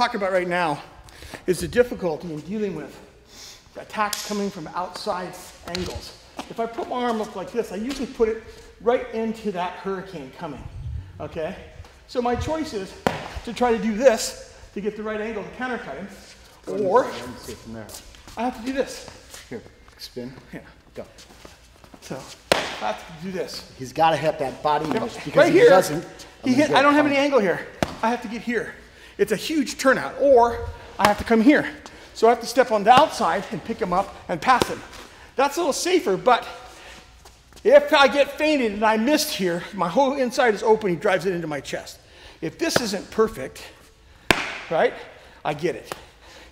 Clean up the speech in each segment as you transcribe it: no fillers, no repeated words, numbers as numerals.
talking about right now is the difficulty in dealing with attacks coming from outside angles. If I put my arm up like this, I usually put it right into that hurricane coming, okay? So my choice is to try to do this to get the right angle to countercut him, or I have to do this. Here, spin. Yeah. Go. So I have to do this. He's got to hit that body because right if here, he doesn't, I don't have any angle here. I have to get here. It's a huge turnout, or I have to come here. So I have to step on the outside and pick him up and pass him. That's a little safer, but if I get feinted and I missed here, my whole inside is open, he drives it into my chest. If this isn't perfect, right, I get it.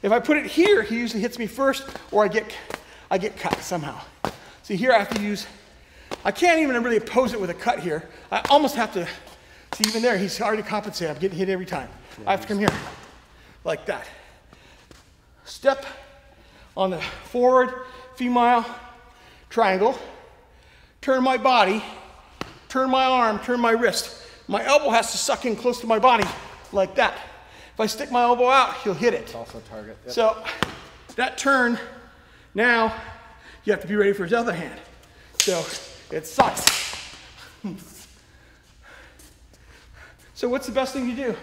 If I put it here, he usually hits me first, or I get cut somehow. See, here I have to use, I can't even really oppose it with a cut here. I almost have to, see, even there, he's already compensated. I'm getting hit every time. I have to come here, like that. Step on the forward female triangle, turn my body, turn my arm, turn my wrist. My elbow has to suck in close to my body, like that. If I stick my elbow out, he'll hit it. It's also a target. Yep. So that turn, now you have to be ready for his other hand. So it sucks. So what's the best thing to do?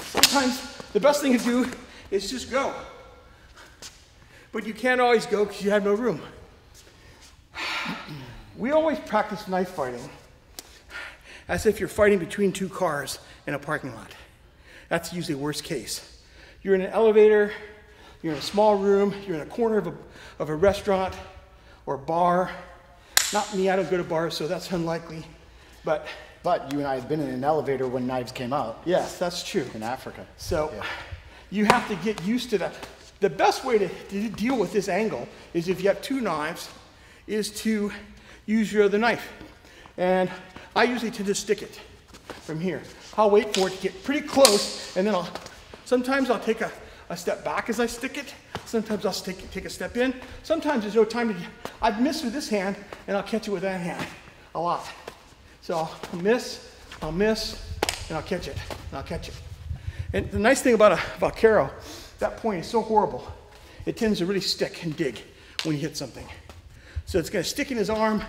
Sometimes the best thing to do is just go. But you can't always go because you have no room. We always practice knife fighting as if you're fighting between two cars in a parking lot. That's usually worst case. You're in an elevator, you're in a small room, you're in a corner of a restaurant or a bar. Not me, I don't go to bars, so that's unlikely. But you and I have been in an elevator when knives came out. Yes, that's true. In Africa. So you have to get used to that. The best way to deal with this angle is if you have two knives, is to use your other knife. And I usually tend to stick it from here. I'll wait for it to get pretty close, and then sometimes I'll take a step back as I stick it. Sometimes I'll take a step in. Sometimes there's no time to, I've missed with this hand, and I'll catch it with that hand a lot. So I'll miss, and I'll catch it, and I'll catch it. And the nice thing about Caro, that point is so horrible. It tends to really stick and dig when you hit something. So it's gonna stick in his arm,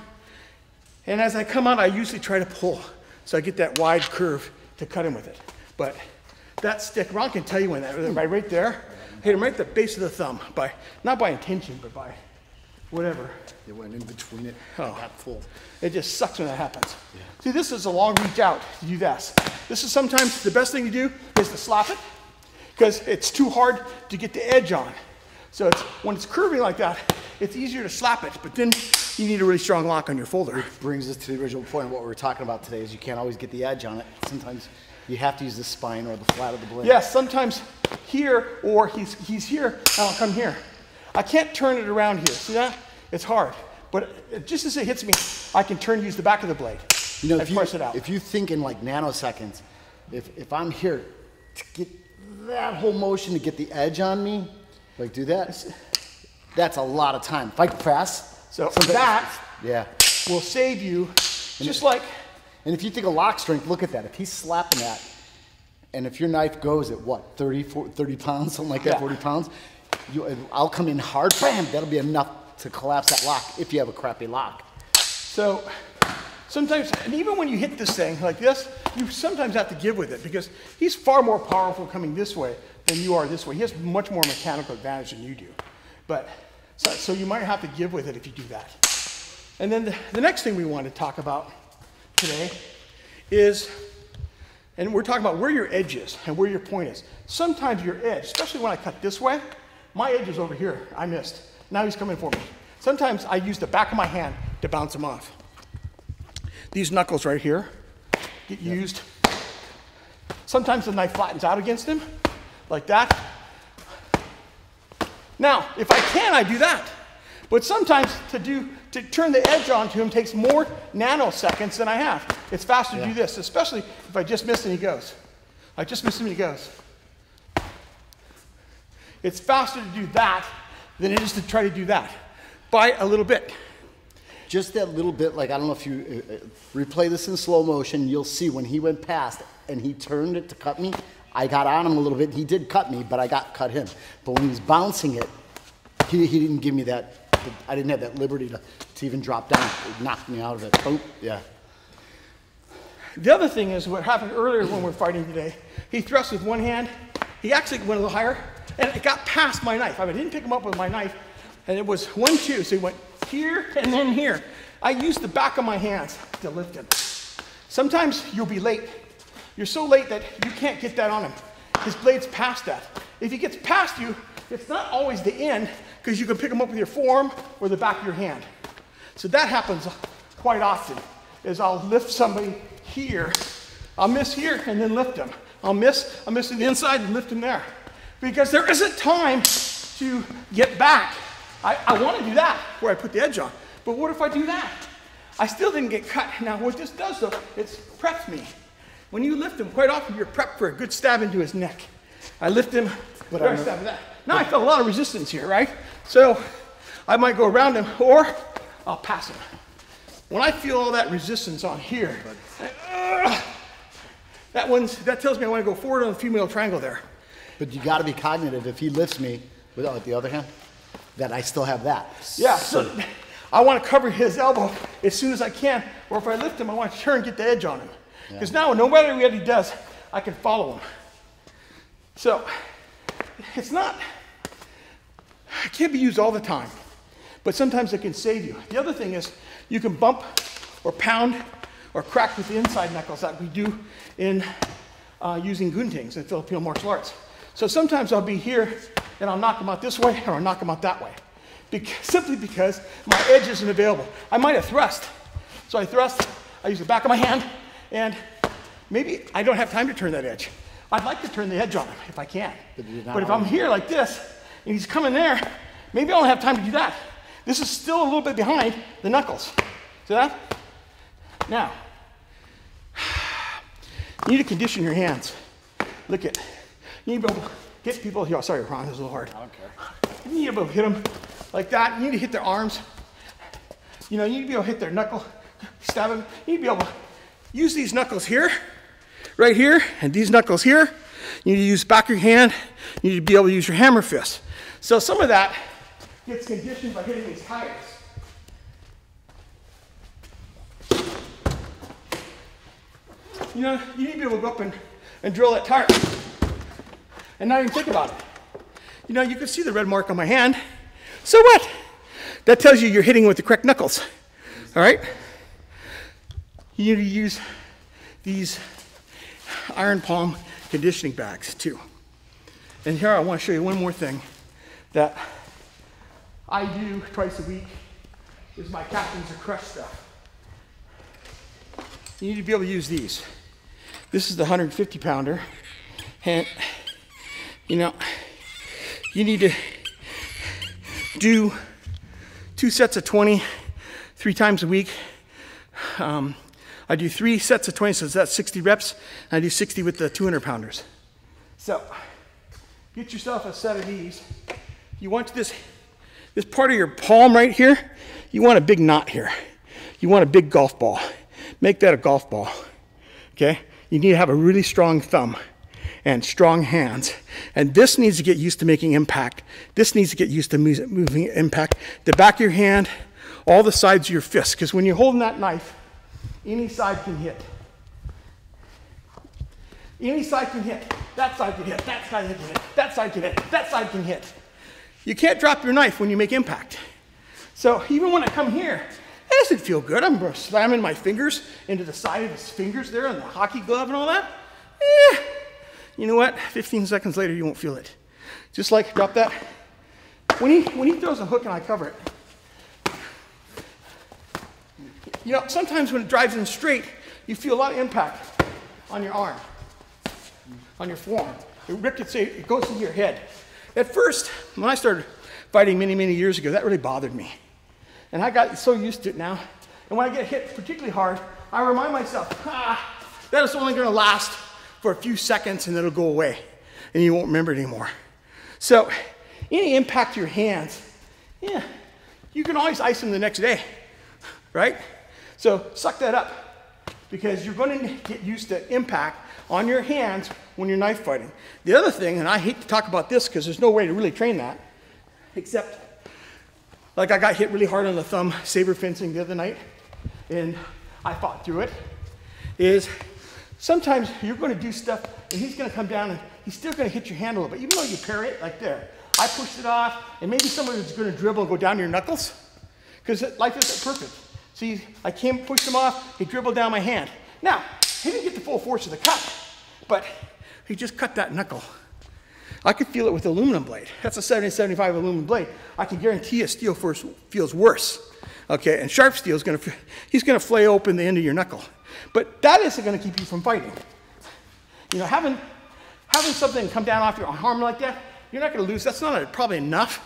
and as I come out, I usually try to pull, so I get that wide curve to cut him with it. But that stick, Ron can tell you when that, right there, hit him right at the base of the thumb, not by intention, but by whatever. It went in between it, got full. It just sucks when that happens. Yeah. See, this is a long reach out to do this. This is sometimes the best thing to do is to slap it, because it's too hard to get the edge on. So when it's curving like that, it's easier to slap it, but then you need a really strong lock on your folder. Which brings us to the original point of what we were talking about today, is you can't always get the edge on it. Sometimes you have to use the spine or the flat of the blade. Yes, sometimes here, or he's here, and I'll come here. I can't turn it around here. See that? It's hard. But just as it hits me, I can use the back of the blade. You know, and press it out. If you think in like nanoseconds, if I'm here to get that whole motion to get the edge on me, like do that, that's a lot of time. If I press, so that will save you, and if you think of lock strength, look at that. If he's slapping that, and if your knife goes at what, 30 pounds, something like that, 40 pounds, I'll come in hard, bam, that'll be enough to collapse that lock if you have a crappy lock. So sometimes, and even when you hit this thing like this, you sometimes have to give with it, because he's far more powerful coming this way than you are this way. He has much more mechanical advantage than you do. But so you might have to give with it if you do that. And then the next thing we want to talk about today is, and we're talking about where your edge is and where your point is. Sometimes your edge, especially when I cut this way, my edge is over here. I missed. Now he's coming for me. Sometimes I use the back of my hand to bounce him off. These knuckles right here get used. Sometimes the knife flattens out against him, like that. Now, if I can, I do that. But sometimes to turn the edge onto him takes more nanoseconds than I have. It's faster to do this, especially if I just miss and he goes. I just miss him and he goes. It's faster to do that than it is to try to do that by a little bit. Just that little bit, like I don't know if you replay this in slow motion, you'll see when he went past and he turned it to cut me, I got on him a little bit. He did cut me, but I cut him. But when he was bouncing it, he didn't give me that. I didn't have that liberty to even drop down. It knocked me out of it. Boom. Yeah. The other thing is what happened earlier when we were fighting today. He thrust with one hand. He actually went a little higher, and it got past my knife. I didn't pick him up with my knife, and it was 1, 2. So he went here and then here. I used the back of my hands to lift him. Sometimes you'll be late. You're so late that you can't get that on him. His blade's past that. If he gets past you, it's not always the end, because you can pick him up with your forearm or the back of your hand. So that happens quite often, is I'll lift somebody here. I'll miss here and then lift him. I'll miss to the inside and lift him there. Because there isn't time to get back. I want to do that where I put the edge on. But what if I do that? I still didn't get cut. Now what this does though, it preps me. When you lift him, quite often you're prepped for a good stab into his neck. I lift him, but I stab that. Now I felt a lot of resistance here, right? So I might go around him or I'll pass him. When I feel all that resistance on here, that tells me I want to go forward on the female triangle there. But you got to be cognitive if he lifts me with the other hand, that I still have that. Yeah, so I want to cover his elbow as soon as I can, or if I lift him, I want to turn and get the edge on him. Because now, no matter what he does, I can follow him. So, it can't be used all the time, but sometimes it can save you. The other thing is, you can bump or pound or crack with the inside knuckles that we do in using guntings in Filipino martial arts. So sometimes I'll be here and I'll knock him out this way or I'll knock him out that way. Simply because my edge isn't available. I might have thrust. So I thrust, I use the back of my hand, and maybe I don't have time to turn that edge. I'd like to turn the edge on him if I can. But if I'm here like this and he's coming there, maybe I don't have time to do that. This is still a little bit behind the knuckles. See that? Now, you need to condition your hands. Look at, you need to be able to get people here. Oh, sorry, Ron, this is a little hard. I don't care. You need to be able to hit them like that. You need to hit their arms. You know, you need to be able to hit their knuckle, stab them. You need to be able to use these knuckles here, right here, and these knuckles here. You need to use back of your hand. You need to be able to use your hammer fist. So some of that gets conditioned by hitting these tires. You know, you need to be able to go up and drill that tire and not even think about it. You know, you can see the red mark on my hand. So what? That tells you you're hitting with the correct knuckles. All right? You need to use these iron palm conditioning bags too. And here I want to show you one more thing that I do twice a week is my Captains of Crush stuff. You need to be able to use these. This is the 150 pounder. And, you know, you need to do 2 sets of 20 3 times a week. I do 3 sets of 20, so that's 60 reps. And I do 60 with the 200 pounders. So, get yourself a set of these. You want this part of your palm right here, you want a big knot here. You want a big golf ball. Make that a golf ball, okay? You need to have a really strong thumb and strong hands. And this needs to get used to making impact. This needs to get used to moving impact. The back of your hand, all the sides of your fist, because when you're holding that knife, any side can hit. Any side can hit. That side can hit. That side can hit. That side can hit. That side can hit. You can't drop your knife when you make impact. So even when I come here, it doesn't feel good. I'm slamming my fingers into the side of his fingers there on the hockey glove and all that. You know what? 15 seconds later, you won't feel it. Just like drop that. When he throws a hook and I cover it, you know, sometimes when it drives in straight, you feel a lot of impact on your arm, on your forearm. Rick could say it goes into your head. At first, when I started fighting many, many years ago, that really bothered me. And I got so used to it now. And when I get hit particularly hard, I remind myself, that is only going to last for a few seconds and it'll go away. And you won't remember it anymore. So, any impact to your hands, yeah, you can always ice them the next day, right? So, suck that up. Because you're going to get used to impact on your hands when you're knife fighting. The other thing, and I hate to talk about this because there's no way to really train that, except like I got hit really hard on the thumb saber fencing the other night, and I fought through it, is sometimes you're going to do stuff and he's going to come down and he's still going to hit your hand a little bit, even though you parry it like there. I pushed it off, and maybe somebody's going to dribble and go down your knuckles, because life isn't perfect. See, I pushed him off, he dribbled down my hand. Now, he didn't get the full force of the cut, but he just cut that knuckle. I could feel it with the aluminum blade. That's a 70-75 aluminum blade. I can guarantee you steel feels worse. Okay, and sharp steel is he's going to flay open the end of your knuckle. But that isn't going to keep you from fighting. You know, having something come down off your arm like that, you're not going to lose. That's not probably enough.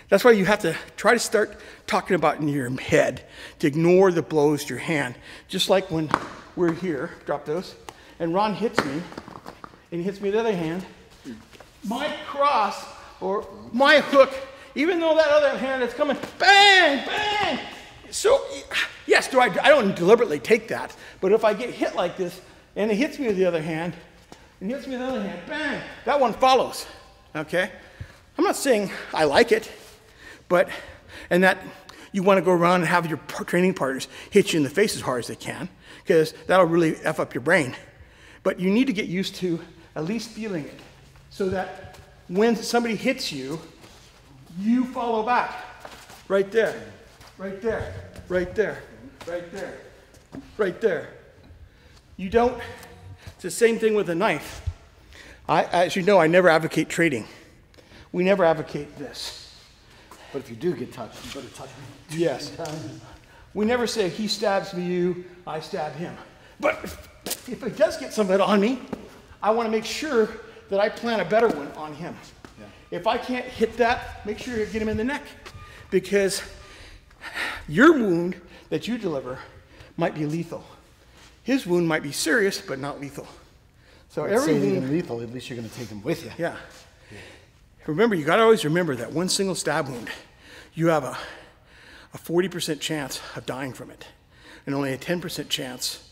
That's why you have to try to start talking about in your head to ignore the blows to your hand. Just like when we're here, drop those, and Ron hits me, and he hits me with the other hand. My cross or my hook, even though that other hand is coming, bang, bang. So, yes, I don't deliberately take that, but if I get hit like this, and it hits me with the other hand, and hits me with the other hand, bang, that one follows, okay? I'm not saying I like it, but, and that you want to go around and have your training partners hit you in the face as hard as they can, because that'll really F up your brain. But you need to get used to at least feeling it, so that when somebody hits you, you follow back. Right there, right there, right there, right there, right there. You don't, it's the same thing with a knife. As you know, I never advocate trading. We never advocate this. But if you do get touched, you better touch me. Yes. We never say he stabs me, you, I stab him. But if it does get some of it on me, I want to make sure that I plant a better one on him. Yeah. If I can't hit that, make sure you get him in the neck. Because your wound that you deliver might be lethal. His wound might be serious, but not lethal. So every wound, lethal, at least you're going to take him with you. Yeah. Remember, you got to always remember that one single stab wound, you have a 40% chance of dying from it, and only a 10% chance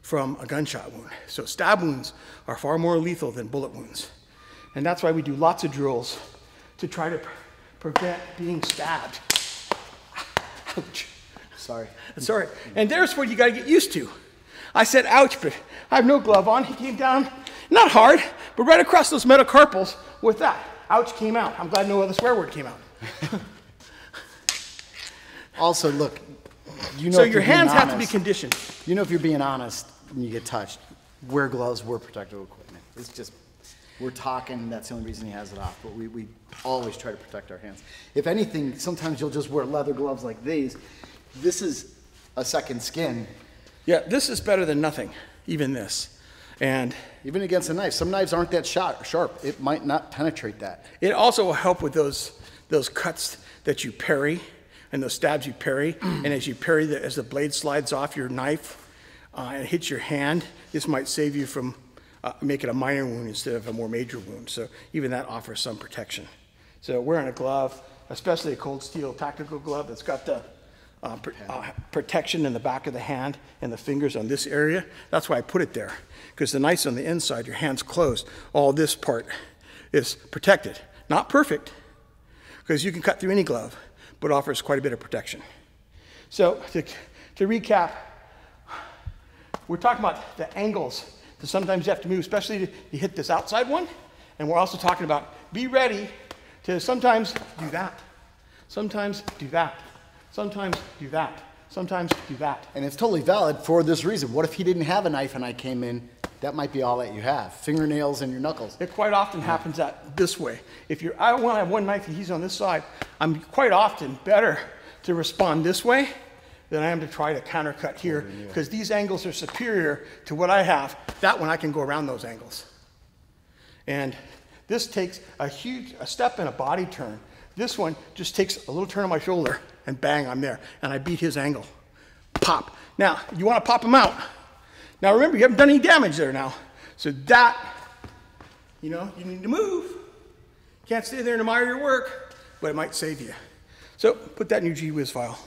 from a gunshot wound. So stab wounds are far more lethal than bullet wounds. And that's why we do lots of drills to try to prevent being stabbed. Ouch. Sorry. Sorry. And there's what you got to get used to. I said ouch, but I have no glove on. He came down, not hard, but right across those metacarpals with that. Ouch came out. I'm glad no other swear word came out. Also, look, you know, so your hands have to be conditioned. You know, if you're being honest when you get touched, wear gloves, wear protective equipment. It's just, we're talking, that's the only reason he has it off, but we always try to protect our hands. If anything, sometimes you'll just wear leather gloves like these. This is a second skin. Yeah, this is better than nothing, even this. And even against a knife, some knives aren't that sharp. It might not penetrate that. It also will help with those cuts that you parry and those stabs you parry. And as you parry, as the blade slides off your knife and hits your hand, this might save you from making a minor wound instead of a more major wound. So even that offers some protection. So wearing a glove, especially a cold steel tactical glove that's got the protection in the back of the hand and the fingers on this area. That's why I put it there, because the knife's on the inside, your hand's closed. All this part is protected. Not perfect, because you can cut through any glove, but offers quite a bit of protection. So to recap, we're talking about the angles that sometimes you have to move, especially to hit this outside one. And we're also talking about be ready to sometimes do that, sometimes do that, sometimes do that, sometimes do that. And it's totally valid for this reason. What if he didn't have a knife and I came in? That might be all that you have. Fingernails and your knuckles. It quite often happens this way. If I want to have one knife and he's on this side, I'm quite often better to respond this way than I am to try to countercut here, because these angles are superior to what I have. That one I can go around those angles. And this takes a step and a body turn. This one just takes a little turn on my shoulder and bang, I'm there. And I beat his angle. Pop. Now, you want to pop him out. Now remember, you haven't done any damage there now. So that, you need to move. Can't stay there and admire your work, but it might save you. So put that in your G-Whiz file.